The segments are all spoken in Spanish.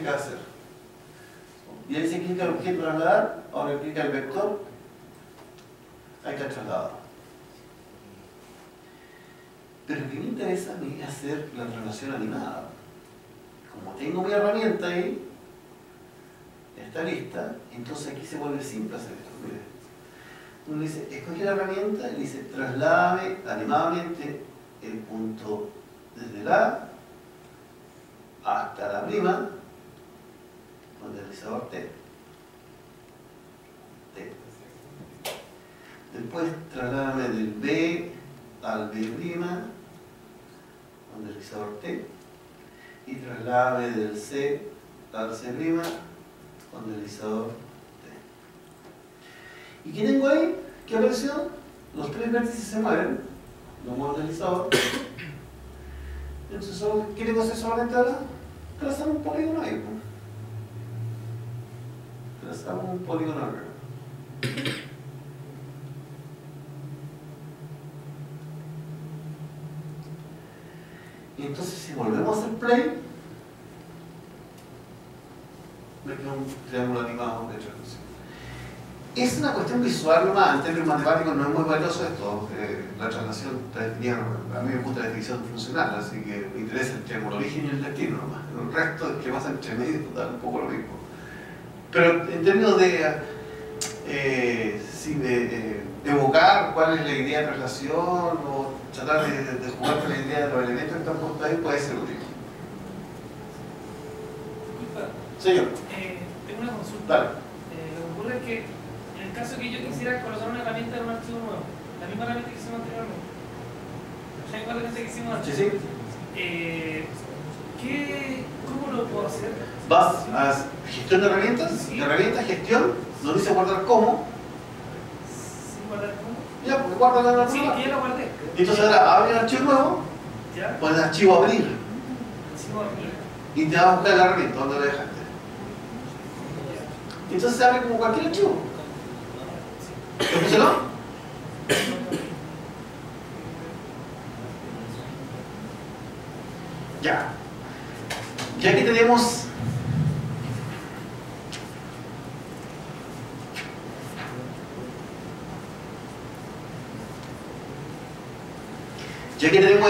que hacer. Y ahí se clica el objeto trasladar, ahora clica el vector, ahí está trasladado. Pero lo que me interesa a mí es hacer la traslación animada. Como tengo mi herramienta ahí, está lista, entonces aquí se vuelve simple hacer esto. Mire. Uno dice, escoge la herramienta y dice, trasládame animadamente el punto desde la A hasta la prima con deslizador T. Después trasládame del B al B' con deslizador T. Y trasládame del C al C' con deslizador T. ¿Y qué tengo ahí? ¿Qué apareció? Los tres vértices se mueven, lo muevo el deslizador. Entonces, ¿qué tengo que hacer solamente ahora? Trazar un polígono ahí. Trazamos un polígono acá. Y entonces, si volvemos a hacer play, me queda un triángulo animado de traslación. Es una cuestión visual nomás, en términos matemáticos no es muy valioso esto. La traslación está definida, a mí me gusta la definición funcional, así que me interesa el triángulo origen y el destino nomás. El resto es que pasa entre medio y total un poco lo mismo. Pero en términos de evocar cuál es la idea de traslación o tratar de jugar con la idea de los elementos que están puestos ahí puede ser útil. Disculpa. Señor. Tengo una consulta. Dale. Lo que ocurre es que en el caso que yo quisiera colocar una herramienta en un archivo nuevo, la misma herramienta que hicimos anteriormente, la misma herramienta que hicimos antes, Sí, sí. ¿Cómo lo puedo hacer? Vas a gestión de herramientas, Sí. herramientas, gestión, nos dice guardar como. ¿Sin guardar cómo? Ya, pues guarda la Sí, nueva. que ya lo guardé. Entonces ahora abre el archivo nuevo, ¿Ya? pones archivo abrir Archivo abrir. y te va a buscar la herramienta donde lo dejaste. Entonces se abre como cualquier archivo. ¿Te funcionó? Ya. Ya que tenemos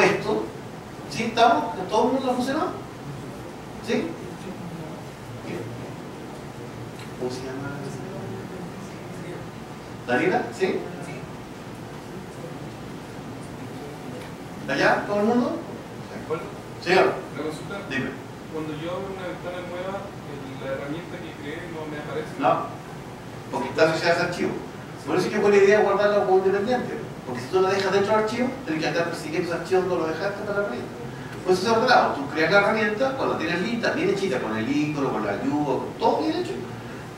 esto, ¿sí? ¿Estamos? ¿Todo el mundo lo funcionó? ¿Sí? Bien. ¿Cómo se llama? ¿Daniela? ¿Sí? ¿Allá? ¿Todo el mundo? Señor. La consulta, Dime. cuando yo abro una ventana nueva, la herramienta que creé no me aparece. No, porque está asociada a ese archivo. Por eso es que buena idea guardarlo como independiente. Porque si tú lo dejas dentro del archivo, tienes que andar persiguiendo ese archivo donde lo dejaste para la herramienta. Por eso es ordenado. Tú creas la herramienta, cuando tienes lista, bien hechita, con el icono, con la ayuda, con todo bien hecho,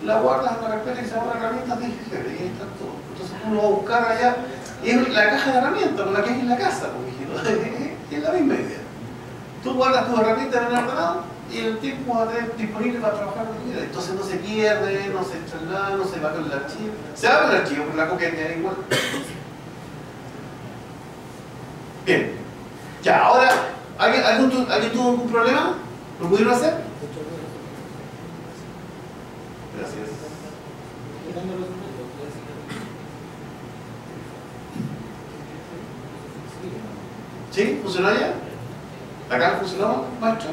la guardas en una carpeta que se llama herramientas de GG, y ahí está todo. Entonces tú lo vas a buscar allá, y es la caja de herramientas con la que es en la casa, porque es la misma idea. Tú guardas tus herramientas en el ordenador y el tiempo va a tener disponible para trabajar con tu vida. Entonces no se pierde, no se traslada, no se va con el archivo. Se va con el archivo, pero la copia queda igual. Bien. Ya, ahora, ¿alguien tuvo algún problema? ¿Lo pudieron hacer? Gracias. ¿Sí? ¿Funcionó ya? ¿Acá funcionó, maestro?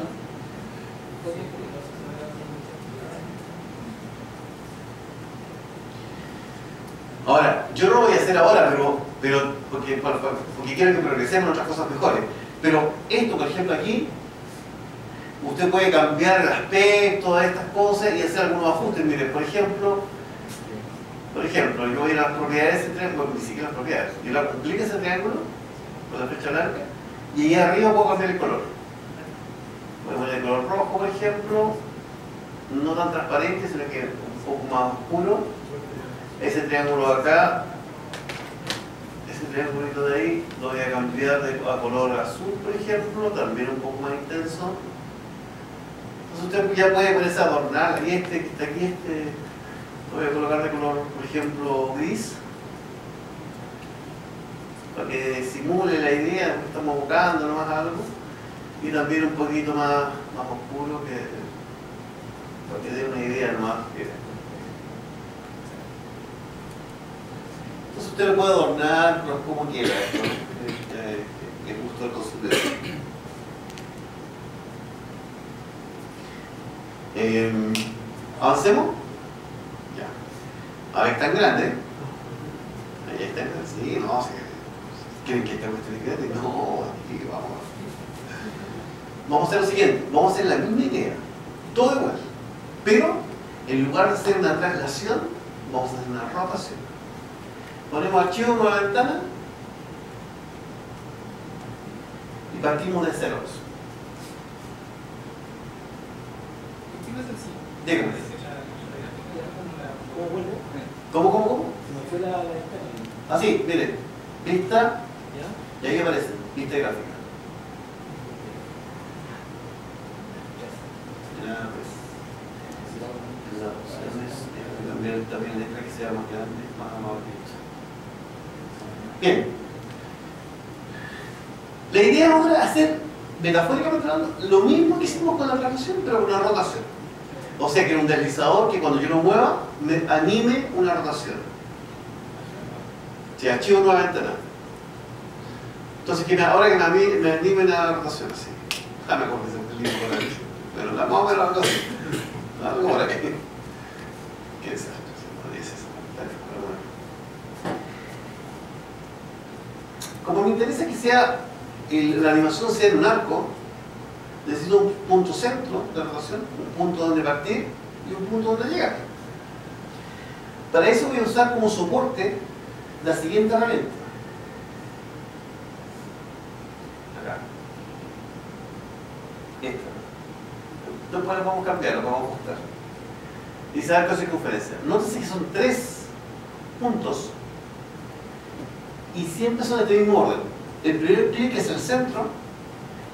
Ahora, yo no lo voy a hacer ahora, pero porque quiero que progresemos en otras cosas mejores. Pero esto, por ejemplo, aquí, usted puede cambiar el aspecto de estas cosas y hacer algunos ajustes. Mire, por ejemplo, yo voy a las propiedades de ese triángulo, ni siquiera las propiedades. Yo le clic ese triángulo con la flecha larga y ahí arriba puedo cambiar el color. Voy a poner el color rojo, por ejemplo, no tan transparente, sino que un poco más oscuro. Ese triángulo acá, ese triángulo de ahí, lo voy a cambiar a color azul, por ejemplo, también un poco más intenso. Entonces usted ya puede ponerse a adornar, y que está aquí, lo voy a colocar de color, por ejemplo, gris, para que simule la idea de que estamos buscando nomás algo, y también un poquito más oscuro que queda nomás. Entonces usted lo puede adornar como quiera, esto, ¿no? Es gusto del consumidor. ¿Avancemos? Ya. A ver, tan grande. Ahí está, sí, no, sí. ¿Quieren que esta cuestión es grande? No, aquí vamos. Vamos a hacer lo siguiente, vamos a hacer la misma idea, todo igual, pero en lugar de hacer una traslación, vamos a hacer una rotación. Ponemos archivo en una ventana y partimos de ceros. ¿Qué es así? Dígame. ¿Cómo vuelvo? ¿Cómo? Se me fue la ventana. Así, miren, vista, ¿Ya? y ahí aparece, vista gráfica. Ya, pues. Las opciones, también letra que sea más grande, más derecha. Bien. La idea ahora es hacer, metafóricamente hablando, lo mismo que hicimos con la traslación, pero con una rotación. O sea, que un deslizador que cuando yo lo mueva, me anime una rotación. Si archivo nueva ventana. Entonces, ahora que me anime una rotación así. Ah, me acuerdo de ese libro por ahí. Pero la vamos a ver algo así. Algo por aquí. Qué desastre, no dice esa pantalla, pero bueno. Como me interesa que sea la animación sea en un arco, necesito un punto centro de rotación, un punto donde partir y un punto donde llegar. Para eso voy a usar como soporte la siguiente herramienta. Acá. Esta. Después lo podemos cambiar, lo podemos ajustar. Dice arco de circunferencia. Nótese que son 3 puntos y siempre son de este mismo orden. El primer clic es el centro,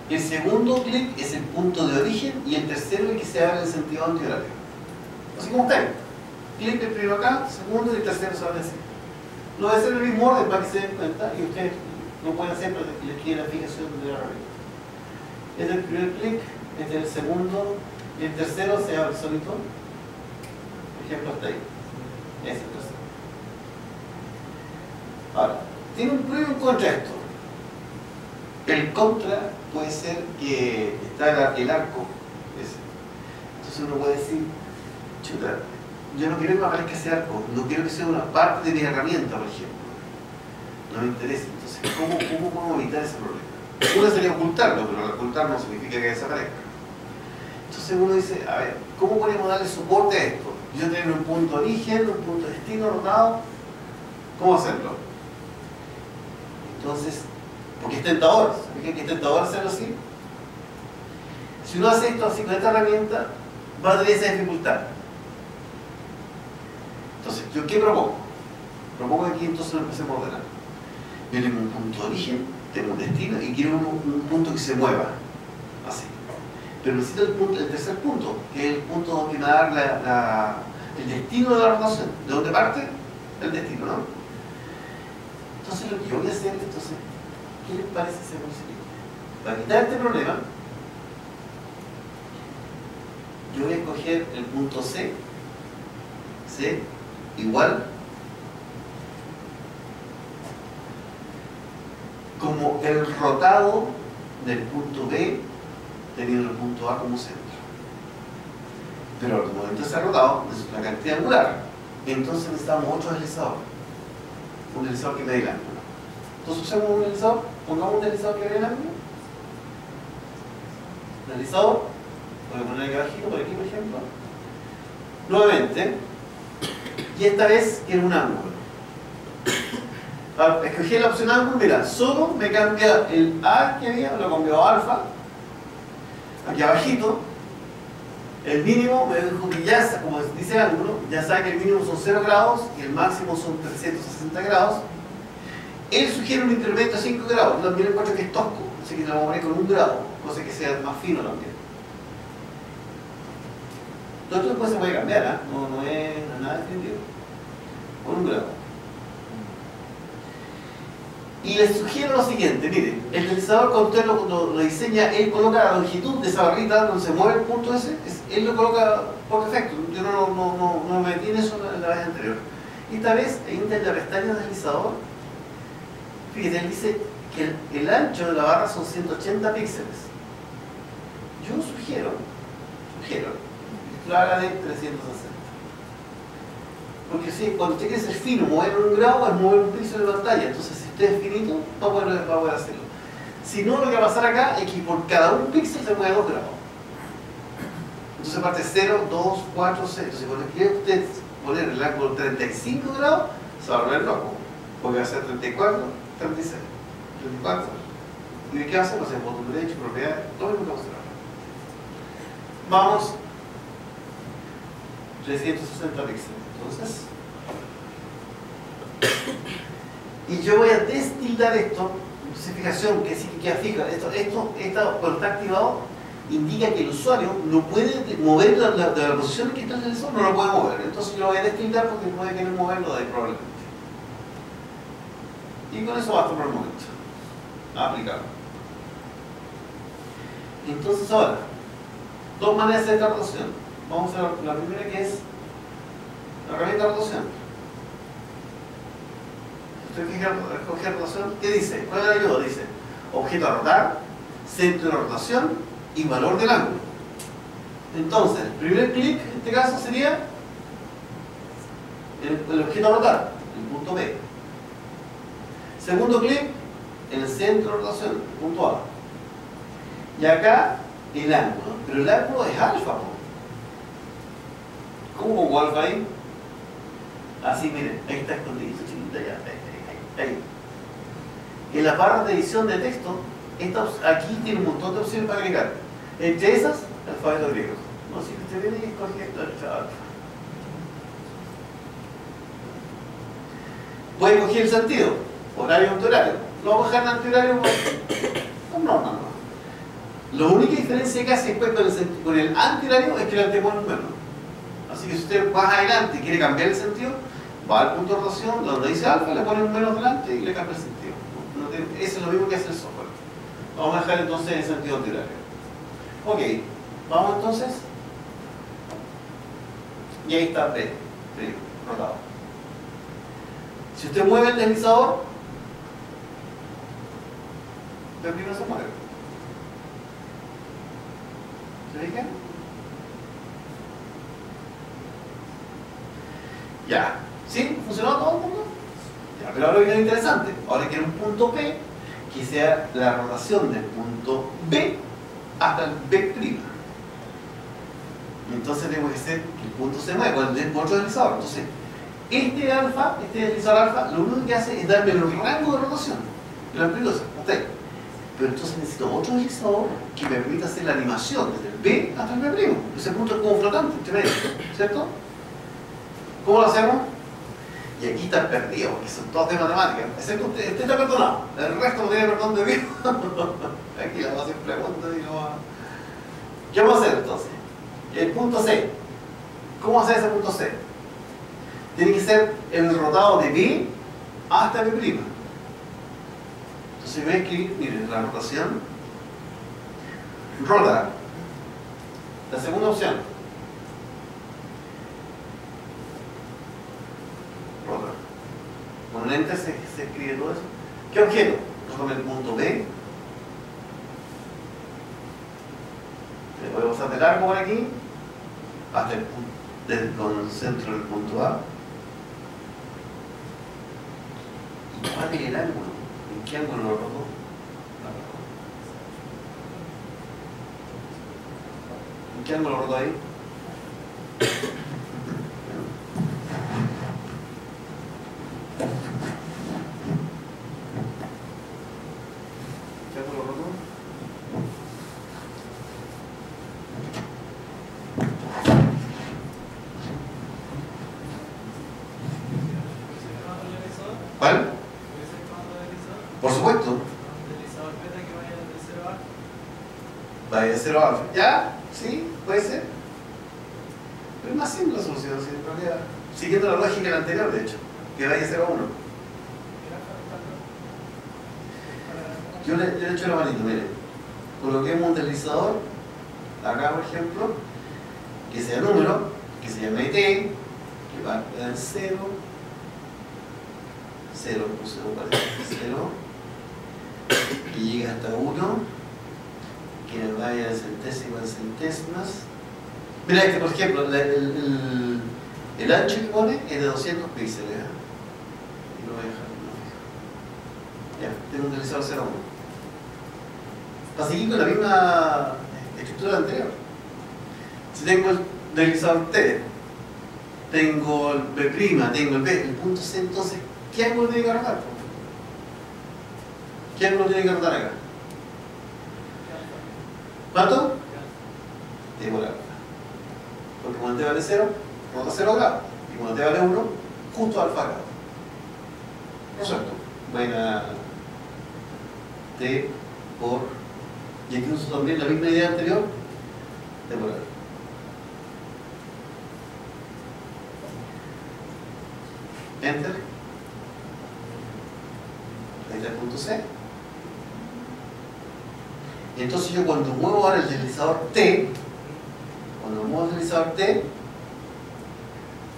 el segundo clic es el punto de origen y el tercero el que se abre en sentido antihorario. Así como está. Clic el primero acá, segundo y el tercero se abre así. Lo voy a hacer en el mismo orden para que se den cuenta y ustedes lo pueden hacer para que les quede la fijación de la herramienta. Este es el primer clic, este es el segundo y el tercero se abre solito. Por ejemplo, hasta ahí. Ese es el tercero. Ahora, tiene un pro y un contra esto. El contra puede ser que está el arco ese. Entonces uno puede decir, chuta, yo no quiero que me aparezca ese arco, no quiero que sea una parte de mi herramienta, por ejemplo. No me interesa. Entonces, ¿cómo podemos evitar ese problema? Una sería ocultarlo, pero ocultar no significa que desaparezca. Entonces uno dice, a ver, ¿cómo podemos darle soporte a esto? Yo tengo un punto de origen, un punto de destino rotado, ¿cómo hacerlo? Entonces, porque es tentador, ¿saben que es tentador hacerlo así? Si uno hace esto así con esta herramienta, va a tener esa dificultad. Entonces, ¿yo qué propongo? Propongo que aquí entonces lo empecemos a ordenar. Yo tengo un punto de origen, tengo un destino y quiero un punto que se mueva, así. Pero necesito el tercer punto, que es el punto donde me va a dar el destino de la rotación. ¿De dónde parte? El destino, ¿no? Entonces, lo que yo voy a hacer, entonces, ¿qué les parece si hacemos lo siguiente? Para quitar este problema, yo voy a escoger el punto C igual como el rotado del punto B teniendo el punto A como centro. Pero al momento de ser rotado es una cantidad angular. Entonces necesitamos otro deslizador. Un deslizador que me dé el ángulo. Entonces usemos un deslizador, pongamos un deslizador que me dé el ángulo. Deslizador, voy a poner aquí abajito, por aquí por ejemplo. Nuevamente, y esta vez quiero un ángulo. Al escoger la opción ángulo, mira, solo me cambia el A que había, lo cambió a alfa. Aquí abajito, el mínimo me dijo que ya, como dice ángulo, ya sabe que el mínimo son 0 grados y el máximo son 360 grados. Él sugiere un incremento de 5 grados, yo también encuentro que es tosco, así que lo vamos a poner con 1 grado, cosa que sea más fino también. Todo esto después se puede cambiar, ¿eh? No es nada definitivo. Con 1 grado. Y les sugiero lo siguiente, miren, el deslizador cuando usted lo diseña, él coloca la longitud de esa barrita donde se mueve el punto ese, él lo coloca por defecto, yo no lo no me metí en eso en la vez anterior. Esta vez, en la pestaña deslizador, fíjate, él dice que el ancho de la barra son 180 píxeles. Yo sugiero que lo haga de 360. Porque si cuando usted quiere ser fino, mover un grado es mover un píxel de pantalla. Entonces, si usted es finito, va a poder hacerlo. Si no, lo que va a pasar acá es que por cada un píxel se mueve 2 grados. Entonces parte 0, 2, 4, 6. Entonces cuando quiere usted poner el ángulo 35 grados, se va a volver loco. Porque va a ser 34, 36, 34. ¿Y de qué va a hacer? Va a ser botón derecho, propiedades, todo lo que vamos a hacer ahora. Vamos 360 píxeles. Entonces, y yo voy a destildar esto, dosificación, que sí que queda fija. Cuando está activado, indica que el usuario no puede mover de la posición en que está el sensor, no lo puede mover. Entonces yo lo voy a destildar porque puede querer moverlo de ahí probablemente. Y con eso basta por el momento. Aplicado. Entonces ahora, dos maneras de hacer rotación. Vamos a ver la primera, que es la herramienta de rotación. Si usted escoge rotación, ¿qué dice? ¿Cuál es la ayuda? Dice objeto a rotar, centro de rotación y valor del ángulo. Entonces, el primer clic en este caso sería el objeto a rotar, el punto B. Segundo clic en el centro de rotación, el punto A. Y acá el ángulo, pero el ángulo es alfa. ¿Cómo pongo alfa ahí? Así, miren, ahí está escondido, chiquita ya, ahí. En las barras de edición de texto, aquí tiene un montón de opciones para agregar. Entre esas, el alfabeto griego. No, si usted viene y escoge alfa. Puede escoger el sentido, horario o antihorario. Lo vamos a dejar en antihorario. No. La única diferencia que hace después con el antihorario es que le antepone un menos. Así que si usted más adelante y quiere cambiar el sentido, va al punto de rotación, donde dice alfa, le pone un menos delante y le cambia el sentido. Eso es lo mismo que hace el software. Vamos a dejar entonces el sentido antihorario. Ok, vamos entonces. Y ahí está B, rotado. Si usted mueve el deslizador, el primero se mueve. ¿Se fijan? Ya. ¿Sí? ¿Funcionó todo el mundo? Ya, pero ahora viene lo interesante. Ahora quiero un punto P que sea la rotación del punto B hasta el B'. Entonces tengo que hacer que el punto se mueva con el otro deslizador. Entonces, este deslizador alfa, lo único que hace es darme el rango de rotación de la amplitud. Pero entonces necesito otro deslizador que me permita hacer la animación desde el B hasta el B'. Ese punto es como flotante entre medio, ¿cierto? ¿Cómo lo hacemos? Y aquí está perdido, porque son todos de matemáticas. Excepto usted está perdonado. El resto no tiene perdón de Dios. Aquí la vamos a hacer preguntas y no va. ¿Qué vamos a hacer entonces? El punto C. ¿Cómo hacer ese punto C? Tiene que ser el rotado de B hasta B'. Entonces voy a escribir, miren, la rotación. Rota. La segunda opción. Rota. Con un enter se escribe todo eso. ¿Qué objeto? Con el punto B. Le voy a pasar de largo por aquí hasta el punto, con el centro del punto A. ¿Y cuál es el ángulo? ¿En qué ángulo lo rotó? ¿En qué ángulo lo rotó ahí? ¿Cuál? Por supuesto. Vaya de 0 a alfa. ¿Ya? ¿Sí? ¿Puede ser? Pero es más simple la solución, ¿sí? En realidad. Siguiendo la lógica de la anterior, de hecho. Que vaya de 0 a 1. Yo le he hecho la manito, miren. Coloquemos un deslizador, acá por ejemplo, que sea número, que que se llama IT, que va en 0, 0, puse 0, y llega hasta 1, que vaya de centésima en centésimas. Mira, este por ejemplo, el ancho que pone es de 200 píxeles, ¿eh? Y lo voy a dejar, ya, tengo un deslizador 0,1. Para seguir con la misma estructura anterior. Si tengo el deslizador T, tengo el B', tengo el B, el punto C, entonces, ¿qué ángulo tiene que rotar? ¿Qué ángulo tiene que rotar acá? ¿Cuánto? T por alfa. Porque cuando T vale 0, rota 0 grados. Y cuando T vale 1, justo alfa grado. Resuelto. Buena T por... Y aquí uso también la misma idea anterior. T por alfa. Enter. Ahí está el punto C. Y entonces yo cuando muevo ahora el deslizador T, cuando muevo el deslizador T,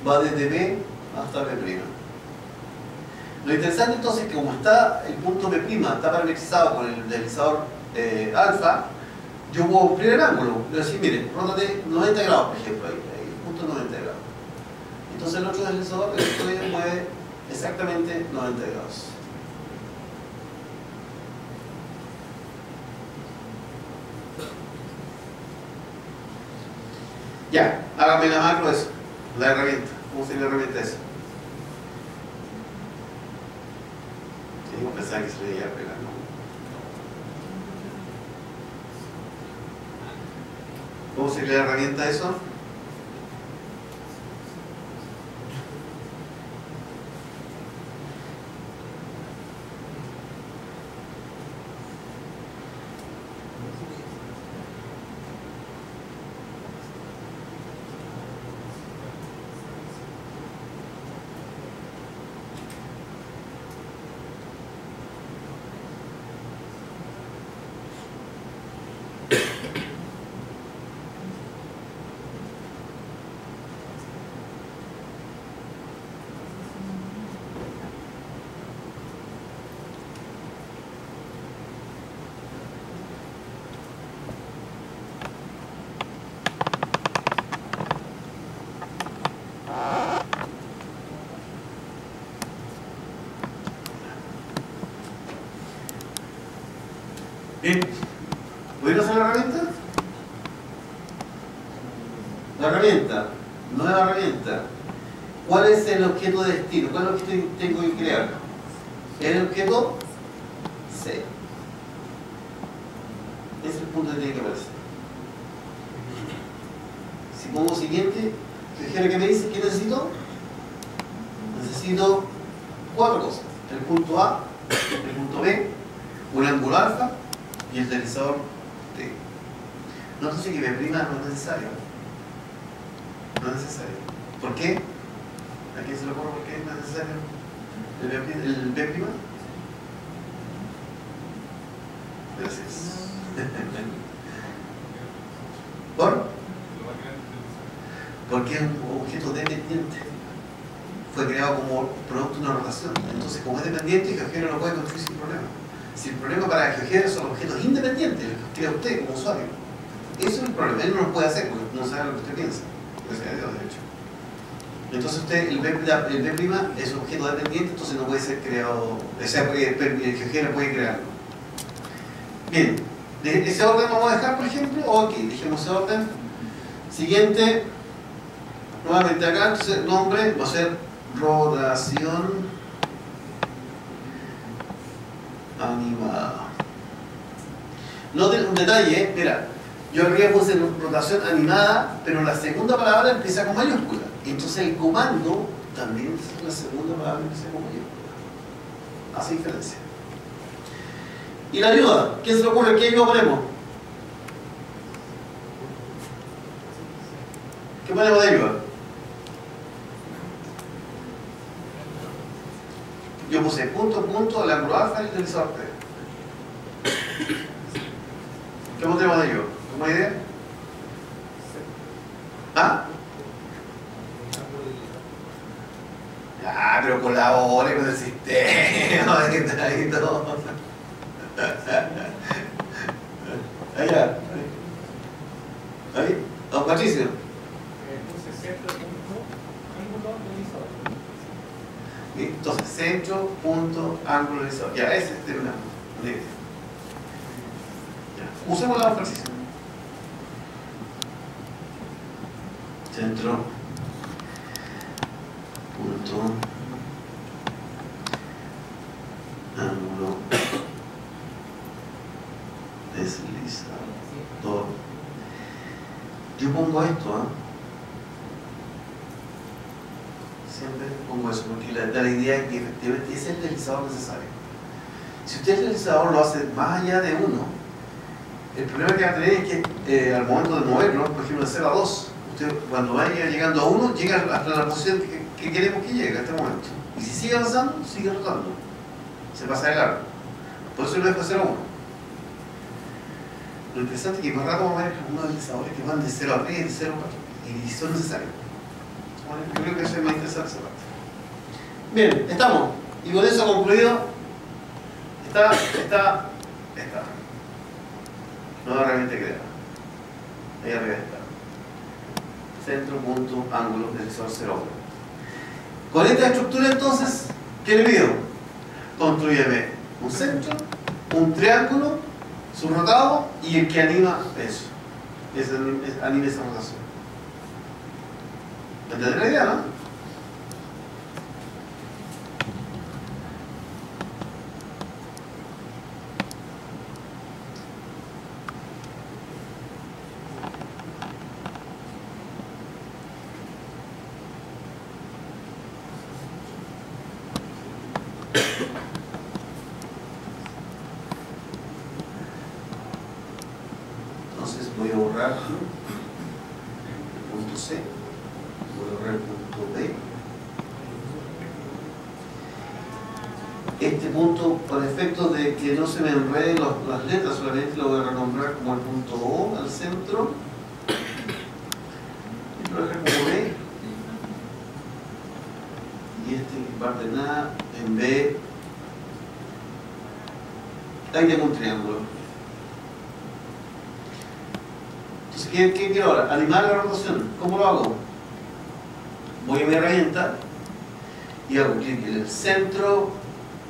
va desde B hasta B'. Lo interesante entonces es que como está el punto B', está parametrizado con el deslizador alfa, yo puedo cumplir el ángulo. Le voy a decir, mire, rótate 90 grados, por ejemplo, ahí punto 90 grados. Entonces el otro deslizador mueve exactamente 90 grados. Ya, hágame la macro eso, la herramienta. ¿Cómo sería la herramienta esa? Tengo que pensar que se le iba a pegar, ¿no? ¿Cómo sería la herramienta eso? Bien, ¿pudieron hacer la herramienta? La herramienta, nueva herramienta. ¿Cuál es el objeto de destino? ¿Cuál es el objeto que tengo que crear? El objeto C. Ese es el punto que tiene que aparecer. Si pongo siguiente, dijera que me dice que necesito. Necesito 4 cosas. El punto A, el punto B, un ángulo alfa y el deslizador T. Nótese que B' no es necesario. No es necesario. ¿Por qué? ¿A quién se le ocurre por qué no es necesario el B'? Gracias. ¿Por? Porque es un objeto dependiente. Fue creado como producto de una rotación. Entonces, como es dependiente, GeoGebra lo puede construir sin problema. Si el problema para GeoGebra son objetos independientes, los que crea usted como usuario. Eso es el problema. Él no lo puede hacer porque no sabe lo que usted piensa. Gracias a Dios, de hecho. Entonces usted, el B' es un objeto dependiente, entonces no puede ser creado, o sea, GeoGebra puede crearlo. Bien, ese orden lo vamos a dejar, por ejemplo, o aquí, dejemos ese orden. Siguiente, nuevamente acá, entonces el nombre va a ser rotación animada. Noten un detalle, mira, yo arriba puse rotación animada, pero la segunda palabra empieza con mayúscula. Entonces el comando también es la segunda palabra empieza con mayúscula. Hace diferencia. Y la ayuda, ¿qué se le ocurre? ¿Qué ayuda ponemos? ¿Qué ponemos de ayuda? Yo puse punto, punto, el ángulo alfa y el deslizador T. ¿Qué ponemos de ayuda? ¿Alguna idea? ¿Ah? pero colabore con el sistema y todo. Allá. Ahí. Don Patricio. Entonces, centro, punto, ángulo, realizador. Entonces, centro, punto, ángulo, realizador. Ya, ese es terminado. Ya. Usemos la ejercicio. Centro, punto, ángulo, deslizador. Yo pongo esto, siempre pongo eso, porque la idea es que efectivamente es el deslizador necesario. Si usted el deslizador lo hace más allá de 1, el problema que va a tener es que al momento de moverlo, por ejemplo de 0 a 2, usted cuando vaya llegando a 1, llega hasta la posición que queremos que llegue a este momento. Y si sigue avanzando, sigue rotando. Se pasa de largo. Por eso lo dejo de 0 a 1. Lo interesante es que más rato vamos a ver unos deslizadores que van de 0 a 3, de 0 a 4. Y son necesarios. Bueno, yo creo que eso es más interesante esa parte. Bien, estamos. Y con eso concluido, está. Nueva herramienta creada. Ahí arriba está. Centro, punto, ángulo, deslizador 0, 1. Con esta estructura entonces, ¿qué le pido? Construyeme un centro, un triángulo, su rotado y el que anima eso. Anime esa rotación. ¿Entendés la idea, no? Entonces voy a borrar el punto C, voy a borrar el punto B. Este punto, por efecto de que no se me enreden las letras, solamente lo voy a renombrar como el punto O al centro. Y lo voy a dejar como B. Y este que parte en A, en B. Ahí tengo un triángulo. Entonces, ¿qué quiero ahora? Animar la rotación. ¿Cómo lo hago? Voy a mi herramienta y hago clic en el centro,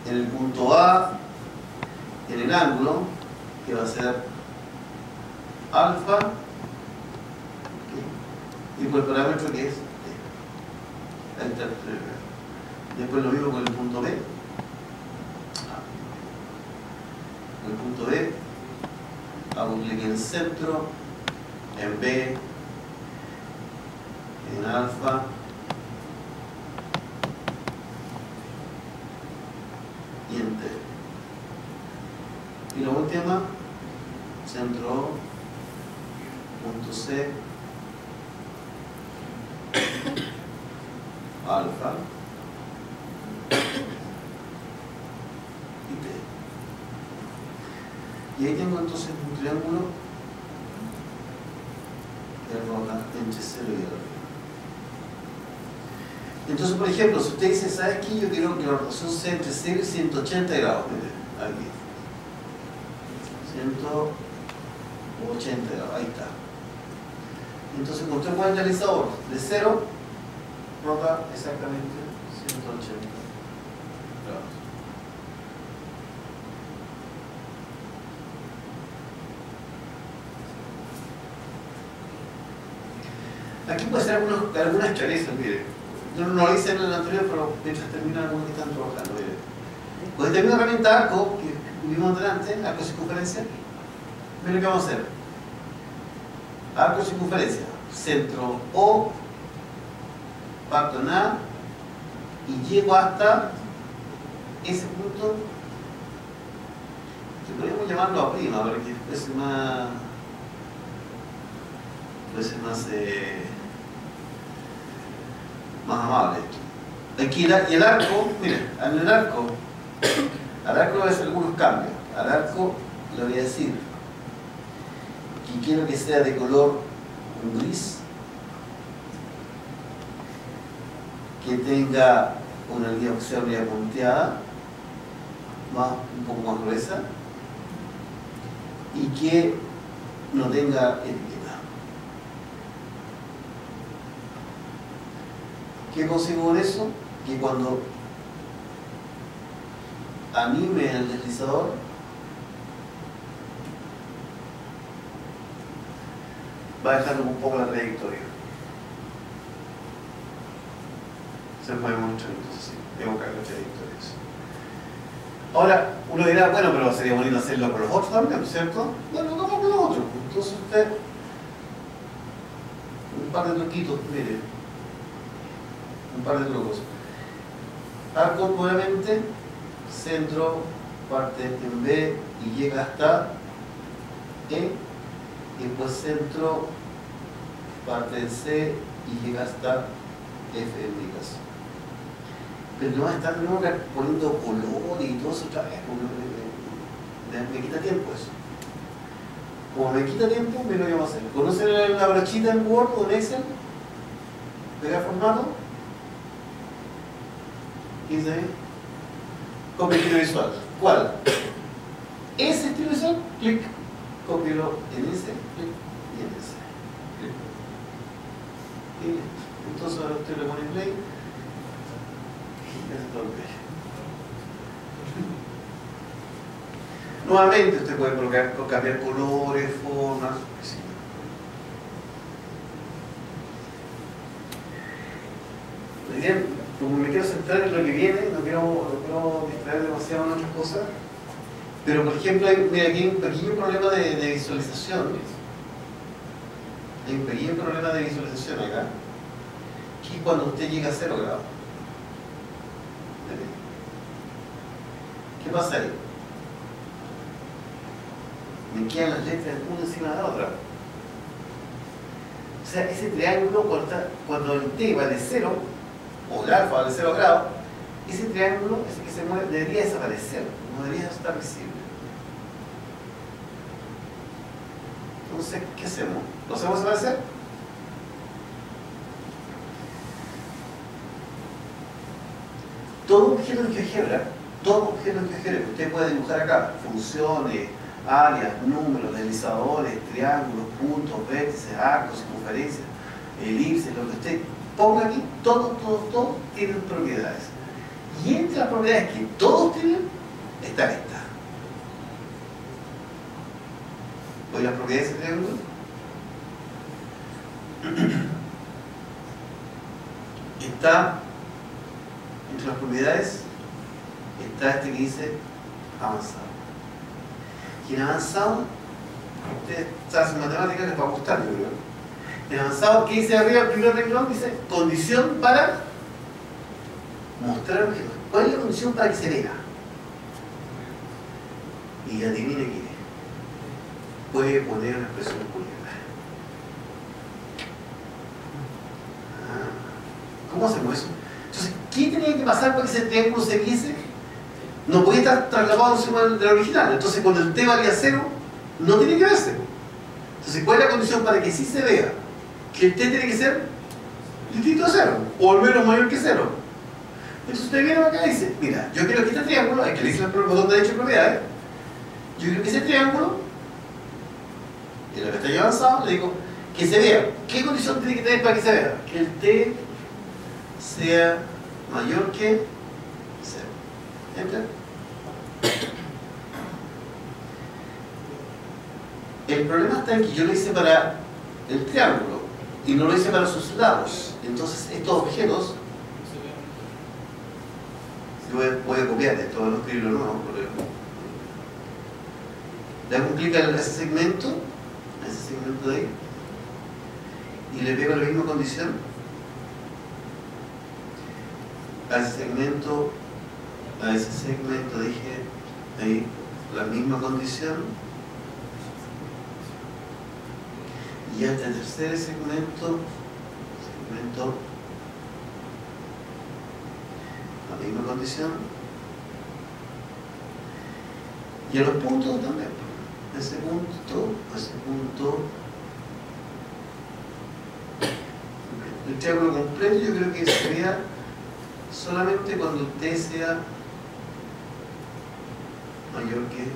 en el punto A, en el ángulo, que va a ser alfa, y por el parámetro que es D. Ahí está. Después lo mismo con el punto B. En el punto B, hago clic en centro, en B, en alfa, y en T. Y la última, centro, punto C, alfa, y T. Y ahí tengo entonces un triángulo que rota entre 0 y alfa. Entonces, por ejemplo, si usted dice, ¿sabes qué? Yo quiero que la rotación sea entre 0 y 180 grados. Mire, aquí. 180 grados, ahí está. Entonces, cuando usted mueve el realizador de 0, rota exactamente 180 grados. Aquí puede ser algunas clarezas, mire. Yo no lo hice en el anterior, pero mientras termina algunos que están trabajando, mire. Pues tengo una herramienta arco, que vimos delante, arco circunferencia. Miren lo que vamos a hacer. Arco circunferencia, centro O, parto en A, y llego hasta ese punto, que podríamos llamarlo A', para que fuese más amable esto. Aquí y el arco, miren, al arco le voy a hacer algunos cambios. Al arco le voy a decir que quiero que sea de color gris, que tenga una línea que sea una línea punteada, un poco más gruesa, y que no tenga etiqueta. ¿Qué consigo con eso? Que cuando anime el deslizador, va a dejar un poco la trayectoria. Se puede mostrar entonces, sí, evocar las trayectorias. Ahora, uno dirá, bueno, pero sería bonito hacerlo con los otros también, ¿cierto? Bueno, vamos con los otros. Entonces usted, un par de truquitos, mire, un par de trucos. Arco nuevamente, centro, parte en B y llega hasta E, y después centro, parte en C y llega hasta F en mi caso. Pero no va a estar poniendo color y todo eso otra vez, porque me quita tiempo eso. Como me quita tiempo, me lo voy a hacer. ¿Conocen la brochita en Word o en Excel? Pegar formato. ¿Qué dice ahí? Copia estilo visual. ¿Cuál? Ese estilo visual, clic, cópialo en ese, clic y en ese. Clic. Y listo. Entonces ahora usted le pone play. Nuevamente usted puede cambiar colores, formas, sí. Bien, como me quiero centrar en lo que viene, no quiero distraer demasiado en otras cosas, pero por ejemplo, mira, aquí hay un pequeño problema de visualización. Hay un pequeño problema de visualización acá, que es cuando usted llega a 0 grados. ¿Qué pasa ahí? Me quedan las letras una encima de la otra. O sea, ese triángulo, cuando el t vale 0, o el alfa vale 0 grados, ese triángulo, ese que se mueve, debería desaparecer, no debería estar visible. Entonces, ¿qué hacemos? ¿Lo hacemos desaparecer? Todo objeto en GeoGebra, que usted puede dibujar acá, funciones, áreas, números, deslizadores, triángulos, puntos, vértices, arcos, circunferencias, elipses, lo que usted ponga aquí, todos tienen propiedades. Y entre las propiedades que todos tienen, está esta. ¿Voy a las propiedades de ese triángulo? Está, entre las propiedades, está este que dice avanzado. Y en avanzado, ustedes saben matemáticas, les va a gustar, yo creo. En avanzado, ¿qué dice arriba? El primer renglón dice condición para mostrar objetos. ¿Cuál es la condición para que se vea? Y adivine qué es. Puede poner una expresión booleana. ¿Cómo hacemos eso? Entonces, ¿qué tenía que pasar para que ese triángulo se viese? No podía estar trasladado encima de la original. Entonces, cuando el t valía 0, no tiene que verse. Entonces, ¿cuál es la condición para que sí se vea? Que el t tiene que ser distinto a 0, o al menos mayor que 0. Entonces, usted viene acá y dice, mira, yo quiero que este triángulo, hay que le dice el botón derecho de propiedades, yo quiero que ese triángulo, en la pestaña avanzada, le digo, que se vea. ¿Qué condición tiene que tener para que se vea? Que el t sea mayor que 0. ¿Enter? El problema está en que yo lo hice para el triángulo y no lo hice para sus lados. Entonces estos objetos, yo voy a copiar esto, no escribirlo nuevo, le hago un clic a ese segmento de ahí, y le pego la misma condición a ese segmento, dije ahí, la misma condición, y hasta el tercer segmento, la misma condición, y a los puntos también. Ese punto, el triángulo completo yo creo que sería solamente cuando t sea mayor que